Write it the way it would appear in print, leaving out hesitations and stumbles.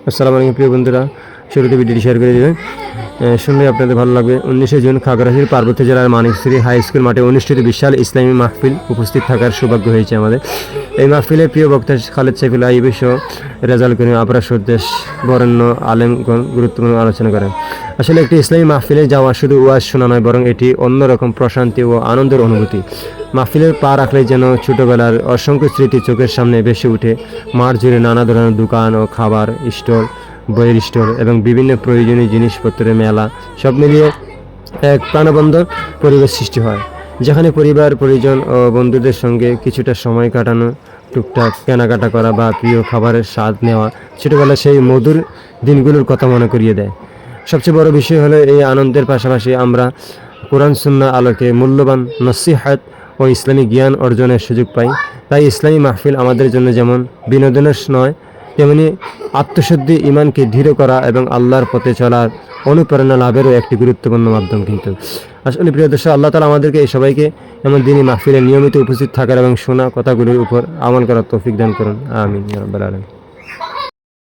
আসসালামু আলাইকুম প্রিয় বন্ধুরা, শুরুতে ভিডিওটি শেয়ার করে দেবেন, শুনলে আপনাদের ভালো লাগবে। 19 জুন খাগড়াছড়ি পার্বত্য জেলার মানিকছড়ি হাই স্কুল মাঠে অনুষ্ঠিত বিশাল ইসলামী মাহফিল উপস্থিত থাকার সৌভাগ্য হয়েছে আমাদের। এই মাহফিলের প্রিয় বক্তা খালেদ সাইফুল আইবি সহ রেজাল করিম আবরা সদ্দেশ বরেণ্য আলেমগণ গুরুত্বপূর্ণ আলোচনা করেন। আসলে একটি ইসলামী মাহফিলে যাওয়া শুধু ওয়াজ শোনা নয়, বরং এটি অন্যরকম প্রশান্তি ও আনন্দের অনুভূতি। মাহফিলের পা রাখলে যেন ছোটোবেলার অসংখ্য স্মৃতি চোখের সামনে ভেসে উঠে। মাঠ জুড়ে নানা ধরনের দোকান ও খাবার স্টল, বইয়ের স্টোর এবং বিভিন্ন প্রয়োজনীয় জিনিসপত্রের মেলা, সব মিলিয়ে এক প্রাণবন্ত পরিবেশ সৃষ্টি হয়, যেখানে পরিবার পরিজন ও বন্ধুদের সঙ্গে কিছুটা সময় কাটানো, টুকটাক কেনাকাটা করা বা প্রিয় খাবারের স্বাদ নেওয়া ছোটোবেলার সেই মধুর দিনগুলোর কথা মনে করিয়ে দেয়। সবচেয়ে বড় বিষয় হলো এই আনন্দের পাশাপাশি আমরা কোরআন সুন্নাহ আলোকে মূল্যবান নসিহত ও ইসলামী জ্ঞান অর্জনের সুযোগ পাই। তাই ইসলামী মাহফিল আমাদের জন্য যেমন বিনোদনের নয়, তেমনি আত্মশুদ্ধি, ইমানকে দৃঢ় করা এবং আল্লাহর পথে চলার অনুপ্রেরণা লাভেরও একটি গুরুত্বপূর্ণ মাধ্যম। কিন্তু আসলে প্রিয় দর্শক, আল্লাহ তাআলা আমাদেরকে এই সবাইকে এমন দিনই মাহফিলে নিয়মিত উপস্থিত থাকার এবং শোনা কথাগুলির উপর আমল করার তৌফিক দান করুন। আমিন ইয়া রাব্বাল আলামিন।